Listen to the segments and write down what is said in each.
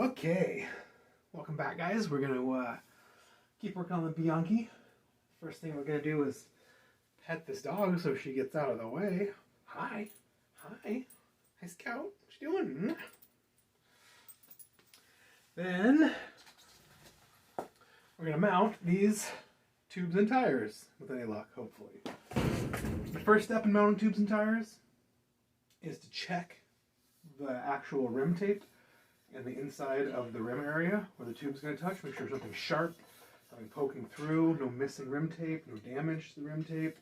Okay, welcome back, guys. We're going to keep working on the Bianchi. First thing we're going to do is pet this dog so she gets out of the way. Hi. Hi. Hi, Scout. What you doing? Then we're going to mount these tubes and tires with any luck, hopefully. The first step in mounting tubes and tires is to check the actual rim tape and the inside of the rim area where the tube's going to touch. Make sure there's nothing sharp, nothing poking through, no missing rim tape, no damage to the rim tape,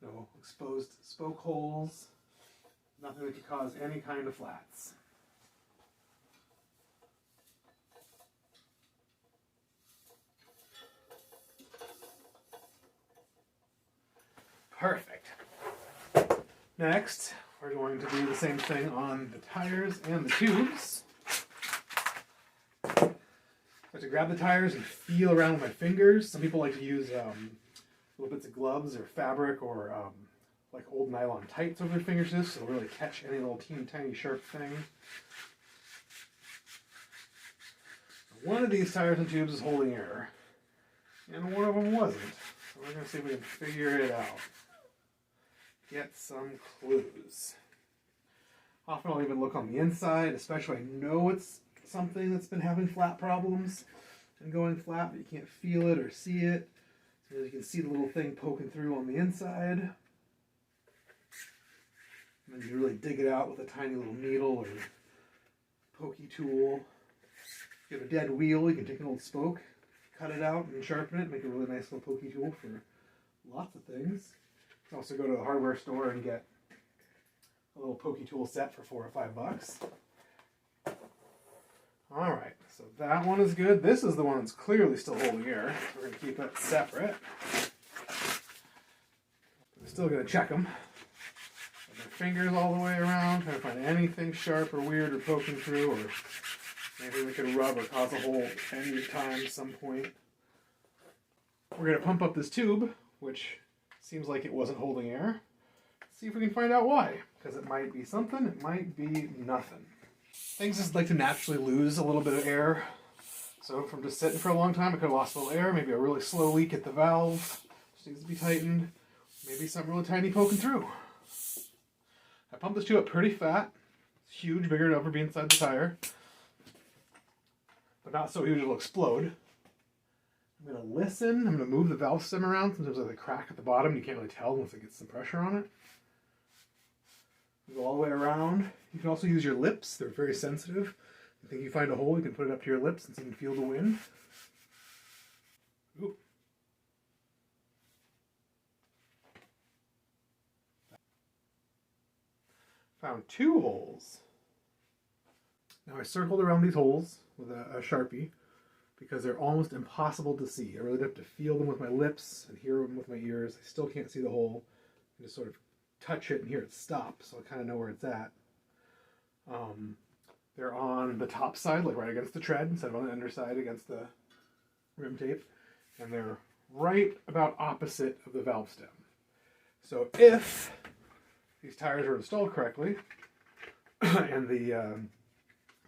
no exposed spoke holes, nothing that could cause any kind of flats. Perfect. Next, we're going to do the same thing on the tires and the tubes. I like to grab the tires and feel around with my fingers. Some people like to use little bits of gloves or fabric or like old nylon tights over their fingertips, so they'll really catch any little teeny tiny sharp thing. One of these tires and tubes is holding air, and one of them wasn't. So we're going to see if we can figure it out. Get some clues. Often I'll even look on the inside, especially I know it's something that's been having flat problems and going flat, but you can't feel it or see it. So you can see the little thing poking through on the inside. And then you really dig it out with a tiny little needle or pokey tool. If you have a dead wheel, you can take an old spoke, cut it out and sharpen it, make a really nice little pokey tool for lots of things. You can also go to the hardware store and get a little pokey tool set for $4 or $5. Alright, so that one is good. This is the one that's clearly still holding air. We're going to keep it separate. We're still going to check them. With my fingers all the way around, trying to find anything sharp or weird or poking through, or anything that could rub or cause a hole any time, some point. We're going to pump up this tube, which seems like it wasn't holding air. See if we can find out why. Because it might be something, it might be nothing. Things just like to naturally lose a little bit of air. So from just sitting for a long time, it could have lost a little air. Maybe a really slow leak at the valve. Just needs to be tightened. Maybe something really tiny poking through. I pumped this tube up pretty fat. It's huge, bigger than ever be inside the tire. But not so huge it'll explode. I'm going to listen. I'm going to move the valve stem around. Sometimes there's a crack at the bottom. You can't really tell unless it gets some pressure on it. Go all the way around. You can also use your lips. They're very sensitive. I think you find a hole, you can put it up to your lips and so you can feel the wind. Ooh. Found 2 holes. Now I circled around these holes with a Sharpie because they're almost impossible to see. I really have to feel them with my lips and hear them with my ears. I still can't see the hole. I just sort of touch it and hear it stop, so I kind of know where it's at. They're on the top side, like right against the tread, instead of on the underside against the rim tape. And they're right about opposite of the valve stem. So if these tires were installed correctly, and the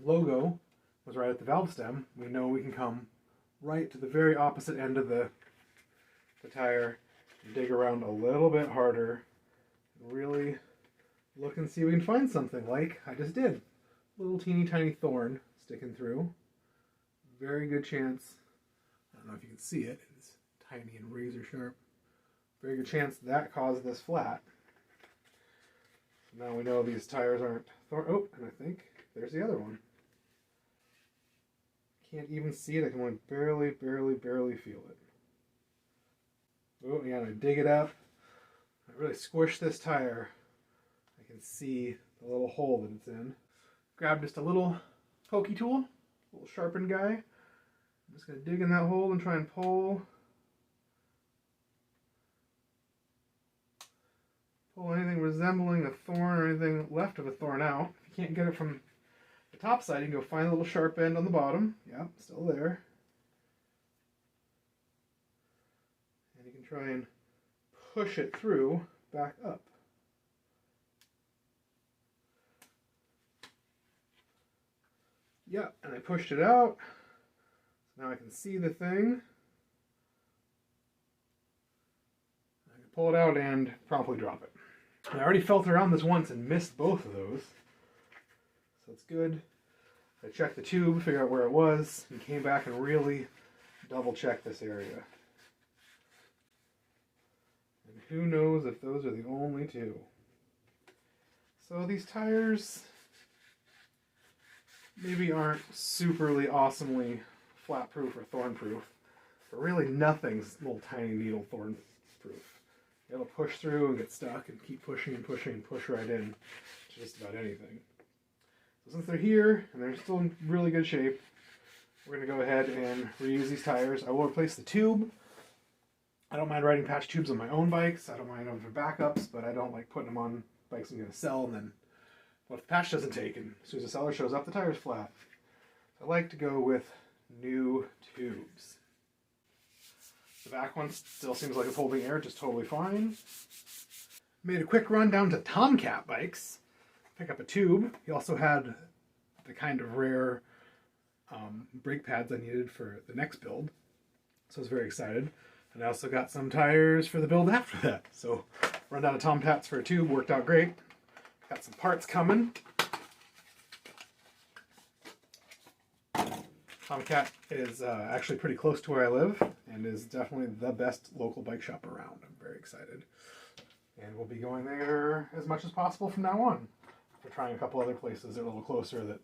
logo was right at the valve stem, we know we can come right to the very opposite end of the tire and dig around a little bit harder. Really look and see if we can find something like I just did. Little teeny tiny thorn sticking through. Very good chance, I don't know if you can see it, it's tiny and razor sharp. Very good chance that caused this flat. So now we know these tires aren't thorn. Oh, and I think there's the other one. Can't even see it, I can only barely feel it. Oh, yeah, and I dig it up. I really squish this tire. I can see the little hole that it's in. Grab just a little pokey tool, a little sharpened guy. I'm just going to dig in that hole and try and pull anything resembling a thorn or anything left of a thorn out. If you can't get it from the top side, you can go find a little sharp end on the bottom. Yep, still there. And you can try and push it through back up. Yeah, and I pushed it out. So now I can see the thing. I can pull it out and promptly drop it. I already felt around this once and missed both of those. So it's good. I checked the tube, figured out where it was, and came back and really double checked this area. And who knows if those are the only two. So these tires maybe aren't superly awesomely flat proof or thorn proof, but really nothing's little tiny needle thorn proof. It'll push through and get stuck and keep pushing and pushing and push right in to just about anything. So since they're here and they're still in really good shape, we're going to go ahead and reuse these tires. I will replace the tube. I don't mind riding patch tubes on my own bikes. I don't mind them for backups, but I don't like putting them on bikes I'm going to sell, and then what if the patch doesn't take, and as soon as the seller shows up, the tire's flat. I like to go with new tubes. The back one still seems like it's holding air just totally fine. Made a quick run down to Tomcat Bikes. Pick up a tube. He also had the kind of rare brake pads I needed for the next build. So I was very excited. And I also got some tires for the build after that. So run down to Tomcats for a tube, worked out great. Got some parts coming. Tomcat is actually pretty close to where I live and is definitely the best local bike shop around. I'm very excited. And we'll be going there as much as possible from now on. We're trying a couple other places that are a little closer that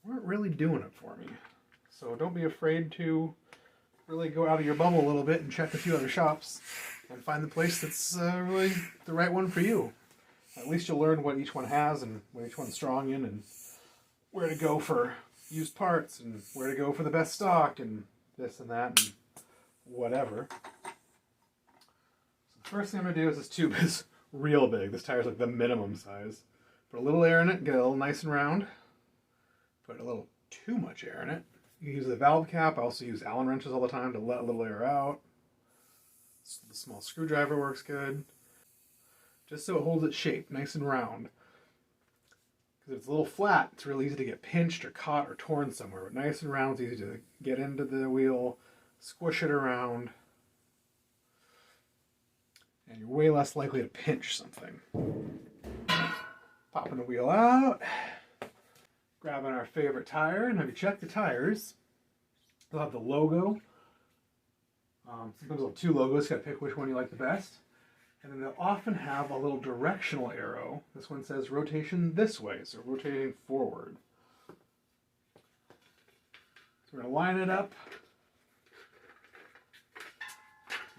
weren't really doing it for me. So don't be afraid to really go out of your bubble a little bit and check a few other shops and find the place that's really the right one for you. At least you'll learn what each one has and what each one's strong in and where to go for used parts and where to go for the best stock and this and that and whatever. So the first thing I'm going to do is this tube is real big. This tire's like the minimum size. Put a little air in it, get it all nice and round. Put a little too much air in it. You can use the valve cap. I also use Allen wrenches all the time to let a little air out. So the small screwdriver works good. Just so it holds its shape, nice and round. Because if it's a little flat, it's really easy to get pinched or caught or torn somewhere. But nice and round, it's easy to get into the wheel, squish it around, and you're way less likely to pinch something. Popping the wheel out, grabbing our favorite tire, and have you check the tires. They'll have the logo. Sometimes they'll have two logos, you gotta pick which one you like the best. And then they'll often have a little directional arrow. This one says rotation this way, so rotating forward. So we're going to line it up.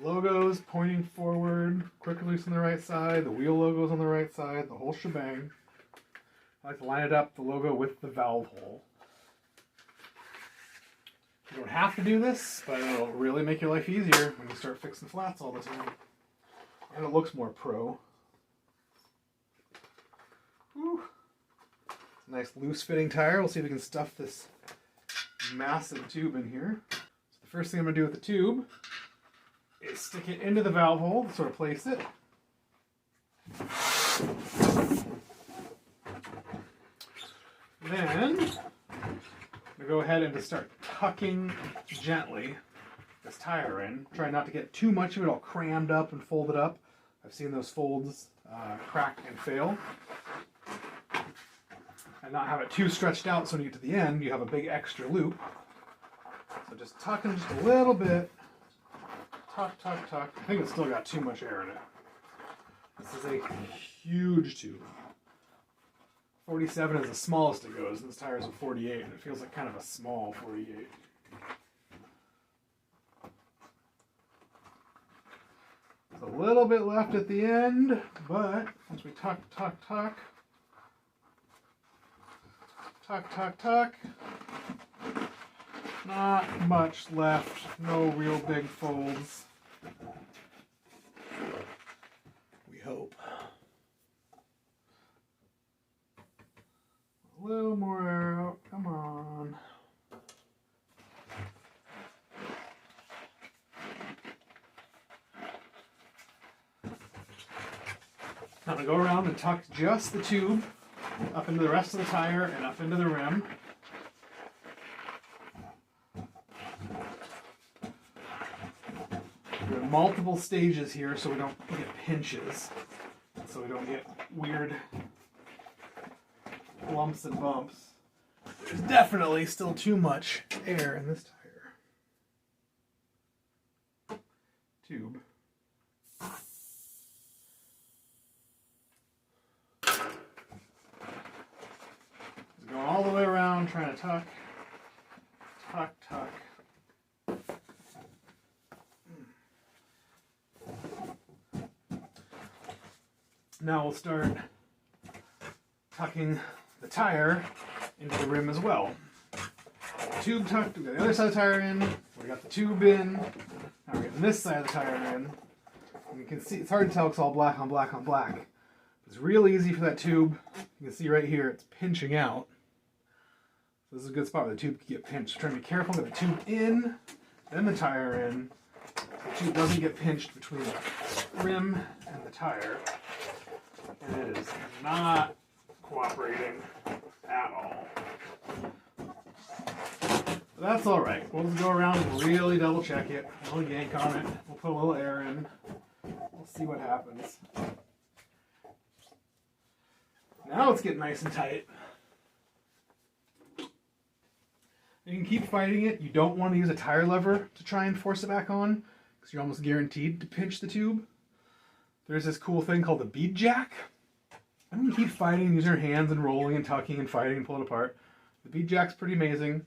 Logos pointing forward, quick release on the right side, the wheel logos on the right side, the whole shebang. I like to line it up, the logo with the valve hole. You don't have to do this, but it'll really make your life easier when you start fixing flats all the time. And it looks more pro. Whew. It's a nice loose fitting tire. We'll see if we can stuff this massive tube in here. So the first thing I'm going to do with the tube is stick it into the valve hole, sort of place it. Then I'm going to go ahead and just start tucking gently this tire in. Try not to get too much of it all crammed up and folded up. I've seen those folds crack and fail. And not have it too stretched out so when you get to the end, you have a big extra loop. So just tucking just a little bit. Tuck, tuck, tuck. I think it's still got too much air in it. This is a huge tube. 47 is the smallest it goes, and this tire is a 48, and it feels like kind of a small 48. There's a little bit left at the end, but once we tuck, tuck, tuck, tuck, tuck, tuck, not much left, no real big folds. We hope. A little more air out, come on. I'm going to go around and tuck just the tube up into the rest of the tire and up into the rim. multiple stages here so we don't get pinches, so we don't get weird lumps and bumps. There's definitely still too much air in this tire tube. Going all the way around, trying to tuck, tuck, tuck. Now we'll start tucking the tire into the rim as well. Tube tucked, we got the other side of the tire in, we got the tube in, now we're getting this side of the tire in. And you can see, it's hard to tell because it's all black on black on black. It's real easy for that tube. You can see right here, it's pinching out. So this is a good spot where the tube can get pinched. So try to be careful, get the tube in, then the tire in. So the tube doesn't get pinched between the rim and the tire. And it is not cooperating at all. But that's all right. We'll just go around and really double check it. We'll yank on it. We'll put a little air in. We'll see what happens. Now let's get nice and tight. You can keep fighting it. You don't want to use a tire lever to try and force it back on because you're almost guaranteed to pinch the tube. There's this cool thing called the bead jack. And you can keep fighting, using your hands and rolling and tucking and fighting and pulling it apart. The bead jack's pretty amazing.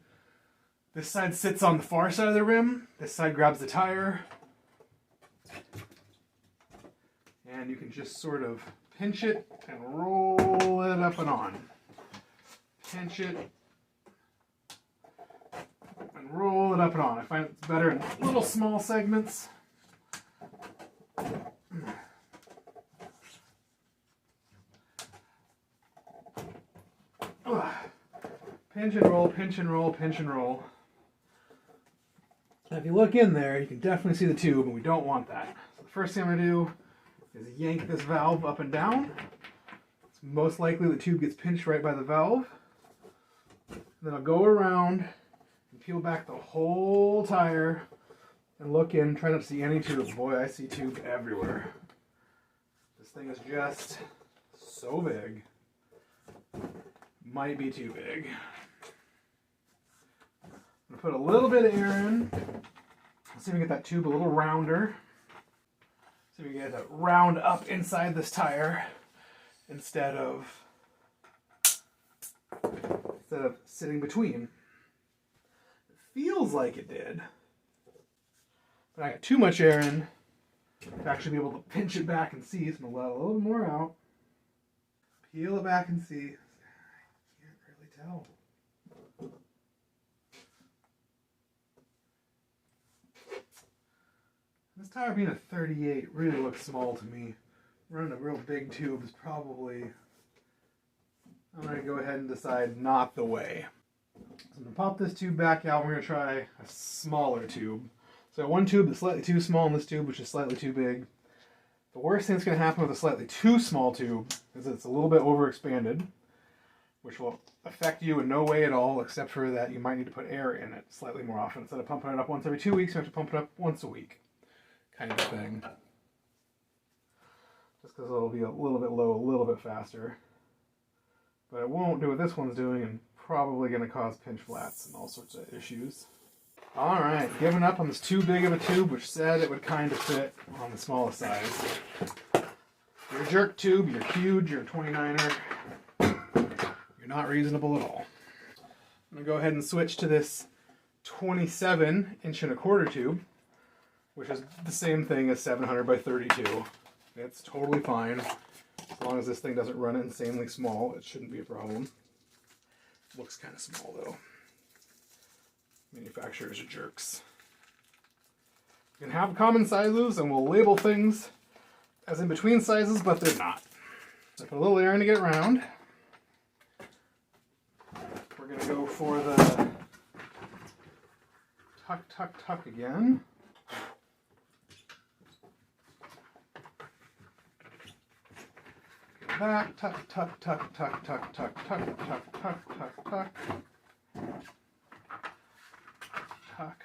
This side sits on the far side of the rim. This side grabs the tire. And you can just sort of pinch it and roll it up and on. Pinch it and roll it up and on. I find it's better in little small segments. Pinch and roll, pinch and roll, pinch and roll. Now if you look in there, you can definitely see the tube, and we don't want that. So the first thing I'm going to do is yank this valve up and down. It's most likely the tube gets pinched right by the valve. And then I'll go around and peel back the whole tire and look in, try not to see any tube. Boy, I see tube everywhere. This thing is just so big. Might be too big. I'm going to put a little bit of air in. Let's see if we can get that tube a little rounder. See if we can get it round up inside this tire instead of sitting between. It feels like it did. But I got too much air in to actually be able to pinch it back and see. So I'm going to let a little more out. Peel it back and see. I can't really tell. This tire being a 38 really looks small to me. Running a real big tube is probably, I'm going to go ahead and decide not the way. So I'm going to pop this tube back out. We're going to try a smaller tube. So one tube that's slightly too small and this tube which is slightly too big. The worst thing that's going to happen with a slightly too small tube is it's a little bit overexpanded, which will affect you in no way at all, except for that you might need to put air in it slightly more often. Instead of pumping it up once every 2 weeks, you have to pump it up once a week. Kind of a thing. Just because it'll be a little bit low, a little bit faster. But it won't do what this one's doing and probably going to cause pinch flats and all sorts of issues. Alright, giving up on this too big of a tube, which said it would kind of fit on the smallest size. You're a jerk tube, you're huge, you're a 29er. You're not reasonable at all. I'm going to go ahead and switch to this 27" tube, which is the same thing as 700 by 32. It's totally fine. As long as this thing doesn't run insanely small, it shouldn't be a problem. Looks kind of small though. Manufacturers are jerks. You can have common sizes and we'll label things as in between sizes, but they're not. So put a little air in to get round. We're going to go for the tuck, tuck, tuck again. That tuck, tuck, tuck, tuck, tuck, tuck, tuck, tuck, tuck, tuck, tuck. Tuck.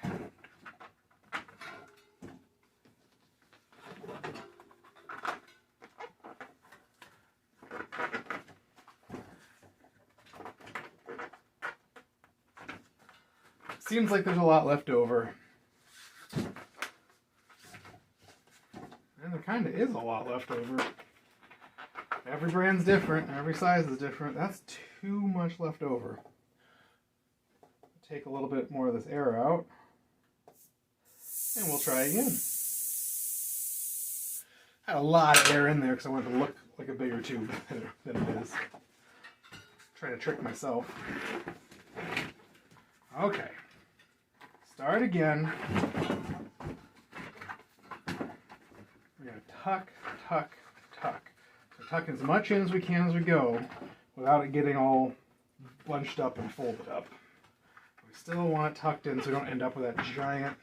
seems like there's a lot left over. And there kind of is a lot left over. Every brand's different, every size is different. That's too much left over. Take a little bit more of this air out. And we'll try again. I had a lot of air in there because I wanted to look like a bigger tube than it is. Trying to trick myself. Okay. Start again. We're going to tuck, tuck, tuck. So tuck as much in as we can as we go without it getting all bunched up and folded up. We still want it tucked in so we don't end up with that giant,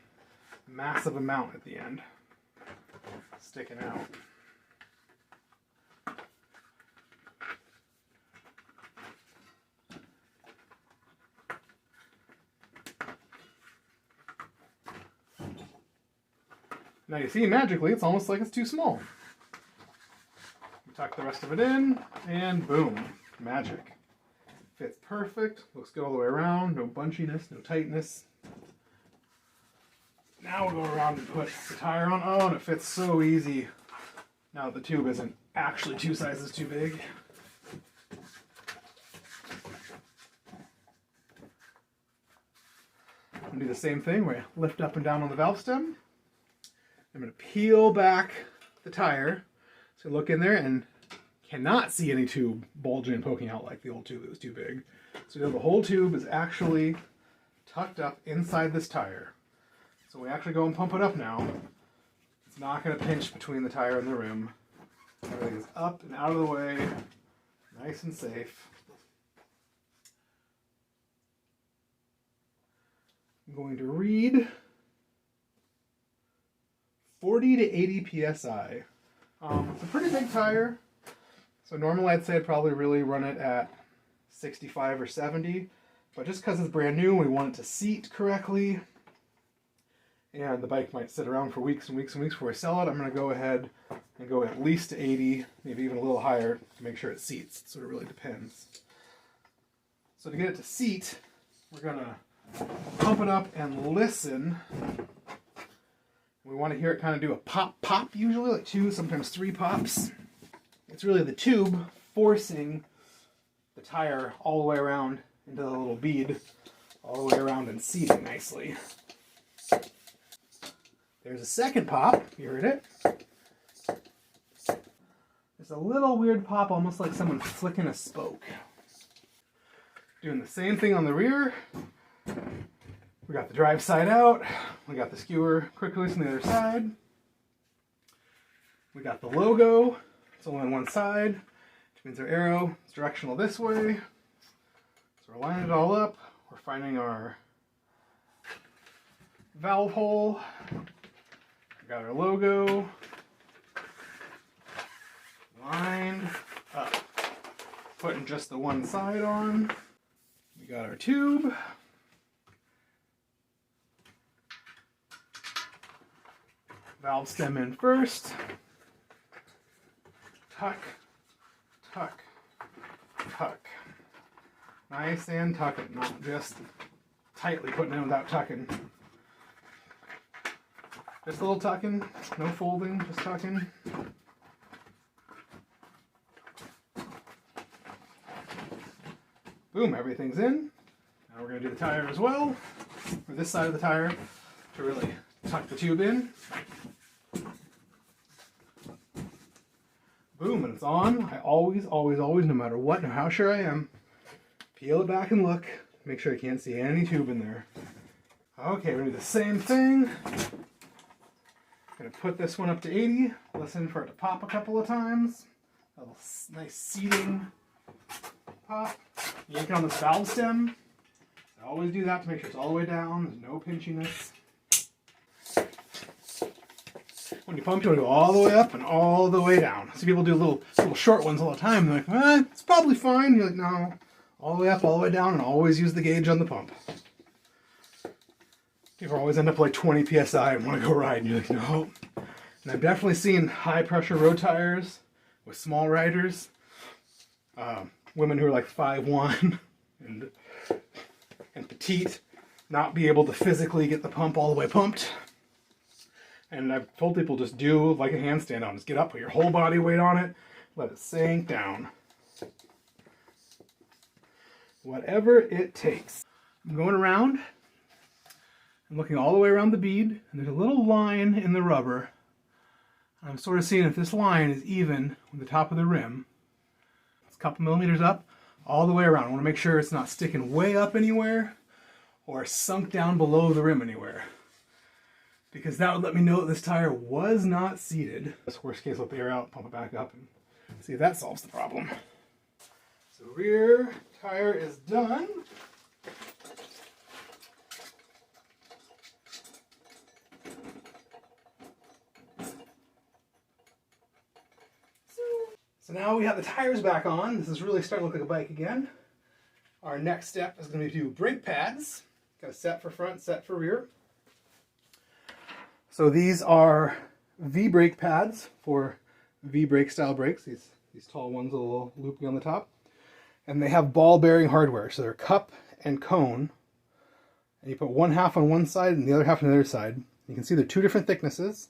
massive amount at the end sticking out. Now you see, magically, it's almost like it's too small. We tuck the rest of it in, and boom, magic. Fits perfect, looks good all the way around, no bunchiness, no tightness. Now we'll go around and put the tire on. Oh, and it fits so easy. Now that the tube isn't actually 2 sizes too big. I'm going to do the same thing where I lift up and down on the valve stem. I'm going to peel back the tire. So look in there and cannot see any tube bulging and poking out like the old tube that was too big. So the whole tube is actually tucked up inside this tire. So we actually go and pump it up now. It's not going to pinch between the tire and the rim. Everything is up and out of the way, nice and safe. I'm going to read 40 to 80 psi. It's a pretty big tire. So normally I'd say I'd probably really run it at 65 or 70. But just because it's brand new, we want it to seat correctly. And the bike might sit around for weeks and weeks and weeks before we sell it. I'm going to go ahead and go at least to 80, maybe even a little higher to make sure it seats. So it really depends. So to get it to seat, we're going to pump it up and listen. We want to hear it kind of do a pop, pop, usually, like 2, sometimes 3 pops. It's really the tube forcing the tire all the way around into the little bead, all the way around and seating nicely. There's a second pop. You heard it. There's a little weird pop, almost like someone flicking a spoke. Doing the same thing on the rear. We got the drive side out. We got the skewer quick release on the other side. We got the logo. It's only on one side, which means our arrow is directional this way. So we're lining it all up. We're finding our valve hole. We got our logo lined up. Putting just the one side on. We got our tube. Valve stem in first. Tuck, tuck, tuck. Nice and tuck it, not just tightly putting in without tucking. Just a little tucking, no folding, just tucking. Boom, everything's in. Now we're going to do the tire as well, or this side of the tire, to really tuck the tube in. Boom, and it's on. I always, no matter what, no matter how sure I am, peel it back and look. Make sure I can't see any tube in there. Okay, we're going to do the same thing. Going to put this one up to 80. Listen for it to pop a couple of times. A little nice seating pop. Yank it on this valve stem. I always do that to make sure it's all the way down. There's no pinchiness. When you pump, you want to go all the way up and all the way down. So people do little short ones all the time. They're like, it's probably fine. You're like, no. All the way up, all the way down, and always use the gauge on the pump. People always end up like 20 psi and want to go ride. And you're like, no. And I've definitely seen high pressure road tires with small riders. Women who are like 5'1" and petite. not be able to physically get the pump all the way pumped. And I've told people just do like a handstand on. Just get up, put your whole body weight on it, let it sink down. Whatever it takes. I'm going around. I'm looking all the way around the bead, and there's a little line in the rubber. I'm sort of seeing if this line is even with the top of the rim. It's a couple millimeters up, all the way around. I want to make sure it's not sticking way up anywhere or sunk down below the rim anywhere, because that would let me know that this tire was not seated. This worst case, let the air out, pump it back up, and see if that solves the problem. So rear tire is done. So now we have the tires back on. This is really starting to look like a bike again. Our next step is going to be to do brake pads. Got a set for front, set for rear. So these are V-brake pads for V-brake style brakes. These tall ones with a little loopy on the top. And they have ball bearing hardware. So they're cup and cone. And you put one half on one side and the other half on the other side. You can see they're two different thicknesses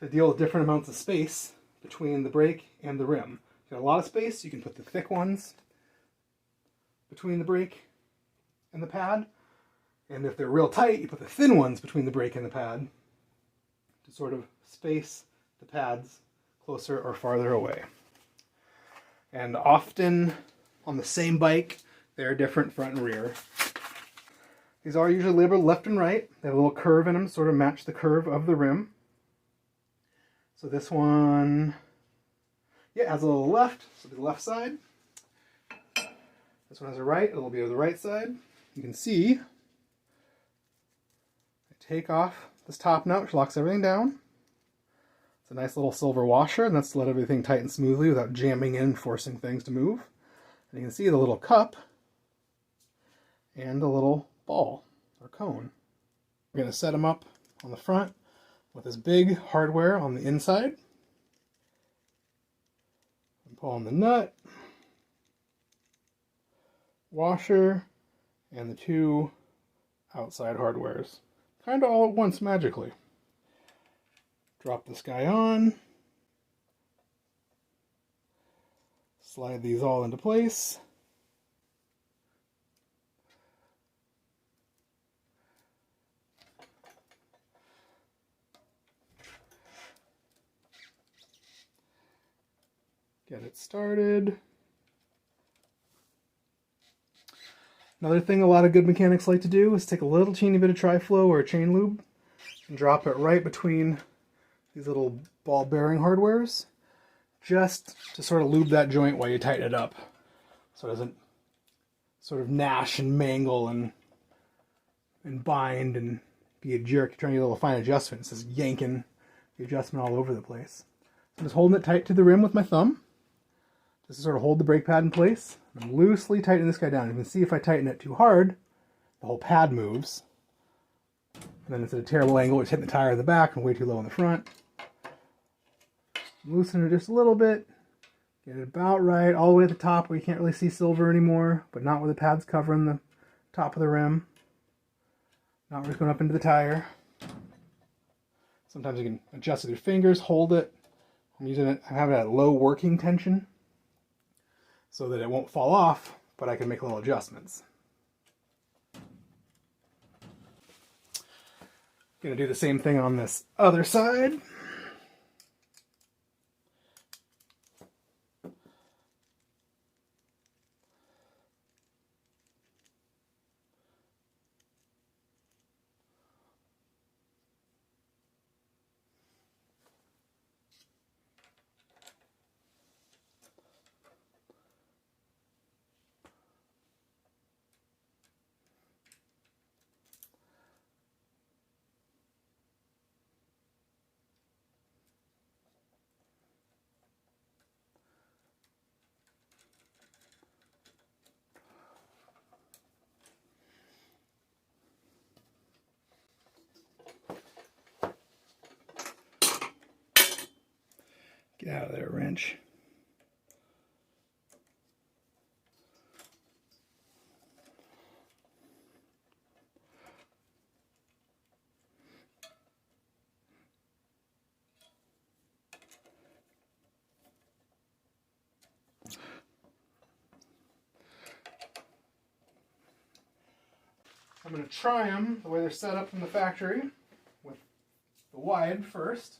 to deal with different amounts of space between the brake and the rim. If you got a lot of space, you can put the thick ones between the brake and the pad. And if they're real tight, you put the thin ones between the brake and the pad to sort of space the pads closer or farther away. And often on the same bike, they're different front and rear. These are usually labeled left and right. They have a little curve in them to sort of match the curve of the rim. So this one, yeah, has a little left, so it'll be the left side. This one has a right, it'll be the right side. You can see, I take off this top nut, which locks everything down. It's a nice little silver washer, and that's to let everything tighten smoothly without jamming in and forcing things to move. And you can see the little cup and the little ball or cone. We're going to set them up on the front with this big hardware on the inside. And pull on the nut, washer, and the two outside hardwares. Kind of all at once magically. Drop this guy on. Slide these all into place. Get it started. Another thing a lot of good mechanics like to do is take a little teeny bit of tri-flow or a chain lube and drop it right between these little ball bearing hardwares, just to sort of lube that joint while you tighten it up, so it doesn't sort of gnash and mangle and bind and be a jerk. You're trying to get a little fine adjustment. It's just yanking the adjustment all over the place. So I'm just holding it tight to the rim with my thumb, just to sort of hold the brake pad in place. I'm loosely tightening this guy down. You can see if I tighten it too hard, the whole pad moves. And then it's at a terrible angle. It's hitting the tire in the back and way too low in the front. Loosen it just a little bit. Get it about right, all the way at the top where you can't really see silver anymore, but not where the pad's covering the top of the rim. Not where it's going up into the tire. Sometimes you can adjust with your fingers, hold it. I'm using it, I have it at low working tension so that it won't fall off, but I can make little adjustments. Gonna do the same thing on this other side. Get out of there, wrench. I'm going to try them the way they're set up from the factory with the wide first.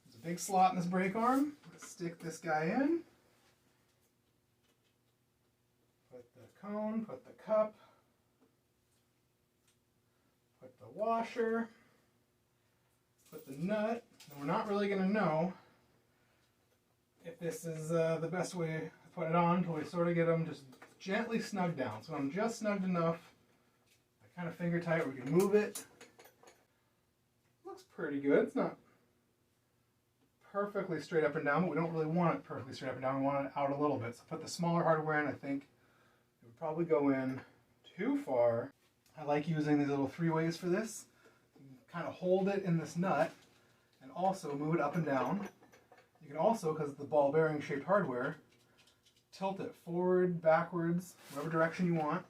There's a big slot in this brake arm. Let's stick this guy in. Put the cone, put the cup, put the washer, put the nut. And we're not really going to know if this is the best way to put it on until we sort of get them just gently snugged down. So when I'm just snugged enough, I kind of finger tight, we can move it. Looks pretty good. It's not perfectly straight up and down, but we don't really want it perfectly straight up and down. We want it out a little bit. So put the smaller hardware in. I think it would probably go in too far. I like using these little 3-ways for this. You can kind of hold it in this nut and also move it up and down. You can also, because it's the ball bearing shaped hardware, tilt it forward, backwards, whatever direction you want.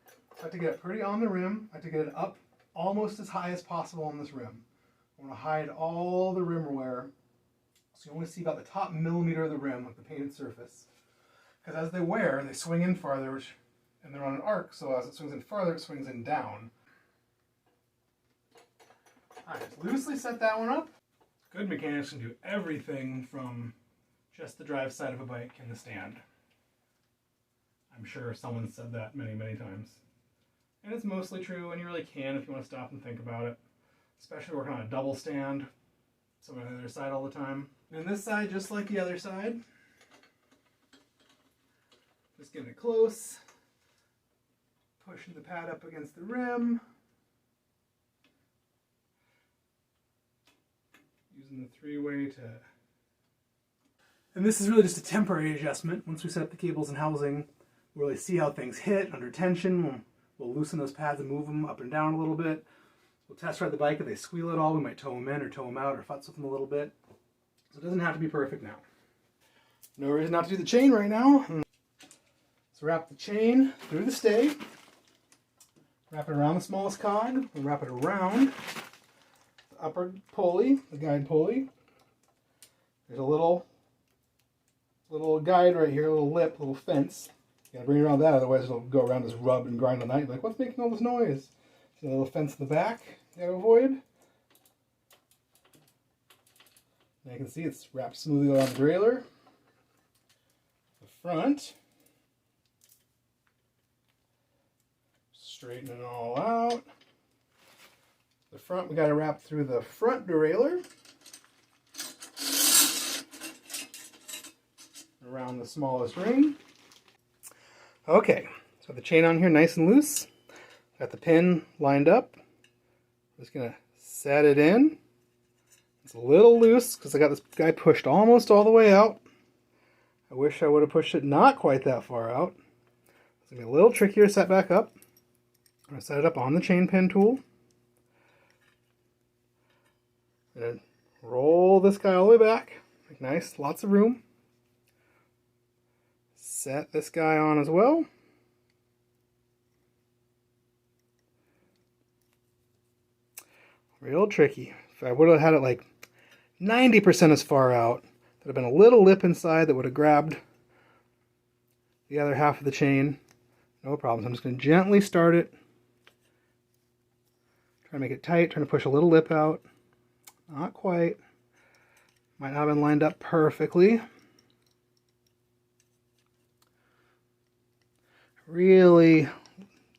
So I have to get it pretty on the rim. I have to get it up almost as high as possible on this rim. I want to hide all the rim wear, so you only see about the top millimeter of the rim with the painted surface. Because as they wear, they swing in farther, and they're on an arc, so as it swings in farther, it swings in down. Alright, loosely set that one up. Good mechanics can do everything from just the drive side of a bike in the stand. I'm sure someone said that many, many times. And it's mostly true, and you really can if you want to stop and think about it. Especially working on a double stand, someone on the other side all the time. And this side, just like the other side. Just getting it close. Pushing the pad up against the rim. Using the 3-way to... And this is really just a temporary adjustment. Once we set up the cables and housing, we'll really see how things hit under tension. We'll loosen those pads and move them up and down a little bit. We'll test ride the bike. If they squeal at all, we might tow them in or tow them out or futz with them a little bit. So it doesn't have to be perfect now. No reason not to do the chain right now. So wrap the chain through the stay. Wrap it around the smallest cog. We'll wrap it around the upper pulley, the guide pulley. There's a little guide right here, a little lip, a little fence. You gotta bring it around that, otherwise it'll go around this rub and grind all night. Like, what's making all this noise? See the little fence in the back you gotta avoid? Now you can see it's wrapped smoothly around the derailleur. The front. Straighten it all out. The front we gotta wrap through the front derailleur. Around the smallest ring. Okay, so the chain on here nice and loose. Got the pin lined up. Just gonna set it in. It's a little loose because I got this guy pushed almost all the way out. I wish I would have pushed it not quite that far out. It's gonna be a little trickier to set back up. I'm gonna set it up on the chain pin tool. And roll this guy all the way back. Like nice, lots of room. Set this guy on as well. Real tricky. If I would have had it like 90% as far out, there'd have been a little lip inside that would have grabbed the other half of the chain. No problems. I'm just going to gently start it. Try to make it tight, trying to push a little lip out. Not quite. Might not have been lined up perfectly. Really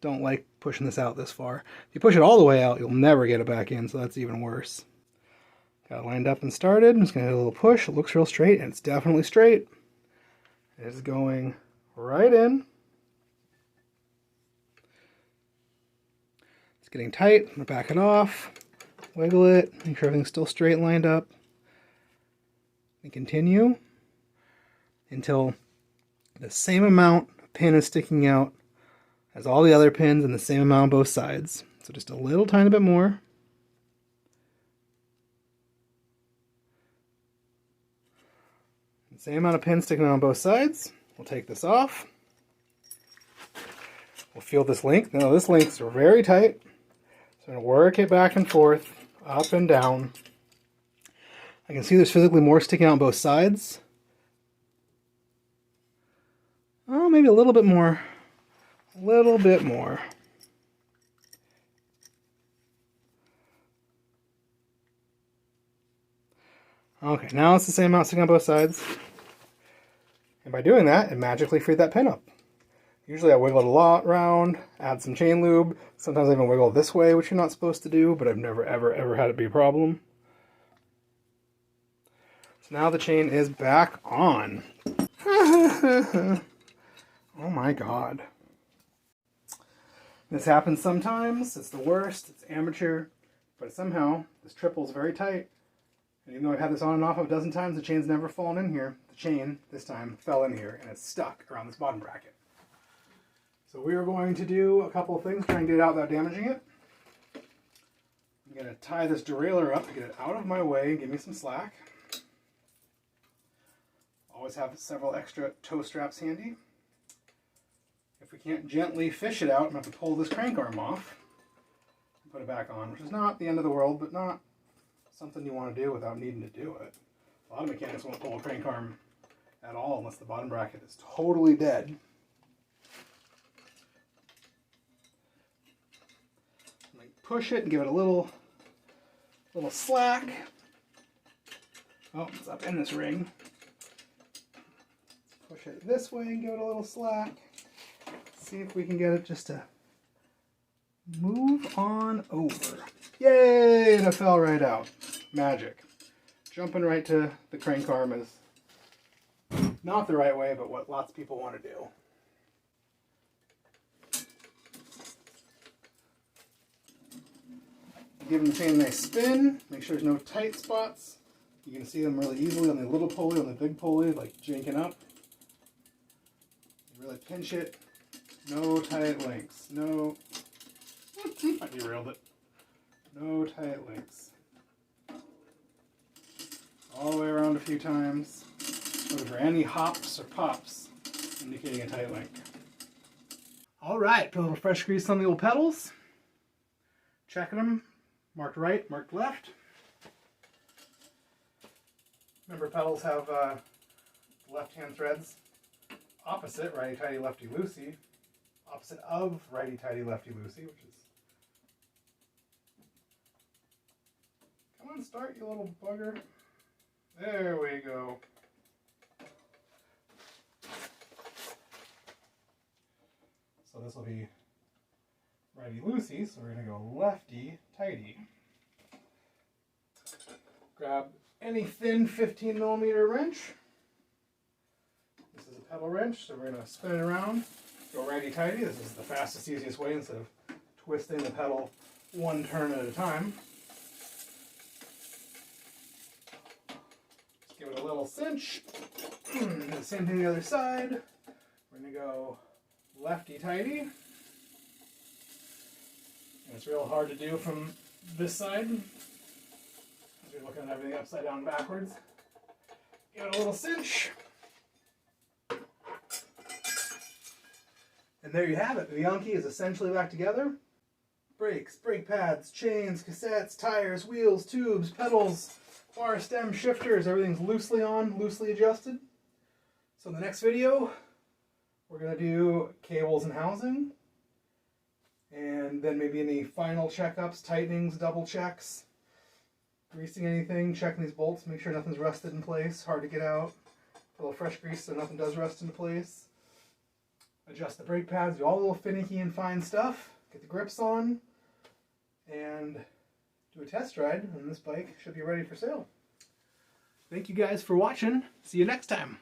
don't like pushing this out this far. If you push it all the way out, you'll never get it back in, so that's even worse. Got it lined up and started. I'm just going to do a little push. It looks real straight, and it's definitely straight. It's going right in. It's getting tight. I'm going to back it off, wiggle it, make sure everything's still straight and lined up. And continue until the same amount of pin is sticking out as all the other pins and the same amount on both sides. So just a little tiny bit more. Same amount of pins sticking out on both sides. We'll take this off. We'll feel this link. Now this link's very tight. So I'm going to work it back and forth, up and down. I can see there's physically more sticking out on both sides. Oh, maybe a little bit more. A little bit more. Okay, now it's the same amount sitting on both sides. And by doing that, it magically freed that pin up. Usually I wiggle it a lot around, add some chain lube. Sometimes I even wiggle it this way, which you're not supposed to do, but I've never ever had it be a problem. So now the chain is back on. Oh my god. This happens sometimes. It's the worst. It's amateur. But somehow, this triple is very tight. And even though I've had this on and off a dozen times, the chain's never fallen in here. The chain, this time, fell in here, and it's stuck around this bottom bracket. So we are going to do a couple of things, try and get it out without damaging it. I'm going to tie this derailleur up to get it out of my way and give me some slack. Always have several extra toe straps handy. If we can't gently fish it out, I'm going to have to pull this crank arm off and put it back on, which is not the end of the world, but not something you want to do without needing to do it. A lot of mechanics won't pull a crank arm at all unless the bottom bracket is totally dead. Push it and give it a little slack. Oh, it's up in this ring. Push it this way and give it a little slack. See if we can get it just to move on over. Yay! And it fell right out. Magic. Jumping right to the crank arm is not the right way, but what lots of people want to do. Give them the chain a nice spin. Make sure there's no tight spots. You can see them really easily on the little pulley, on the big pulley, like janking up. You really pinch it. No tight links. No. I derailed it. No tight links. All the way around a few times. Looking for any hops or pops indicating a tight link. Alright, put a little fresh grease on the old pedals. Checking them. Marked right, marked left. Remember, pedals have left-hand threads opposite righty-tighty, lefty-loosey. Opposite of righty-tighty, lefty-loosey, which is... Come on, start, you little bugger. There we go. So this will be righty-loosey, so we're going to go lefty-tighty. Grab any thin 15mm wrench. This is a pedal wrench, so we're going to spin it around. Go righty-tighty. This is the fastest, easiest way instead of twisting the pedal one turn at a time. Just give it a little cinch. The same thing the other side. We're going to go lefty-tighty. And it's real hard to do from this side. You're looking at everything upside down and backwards. Give it a little cinch. And there you have it. The Bianchi is essentially back together. Brakes, brake pads, chains, cassettes, tires, wheels, tubes, pedals, bar, stem, shifters. Everything's loosely on, loosely adjusted. So in the next video, we're going to do cables and housing. And then maybe any final checkups, tightenings, double checks. Greasing anything, checking these bolts, make sure nothing's rusted in place, hard to get out. Put a little fresh grease so nothing does rust into place. Adjust the brake pads, do all the little finicky and fine stuff. Get the grips on. And do a test ride, and this bike should be ready for sale. Thank you guys for watching. See you next time.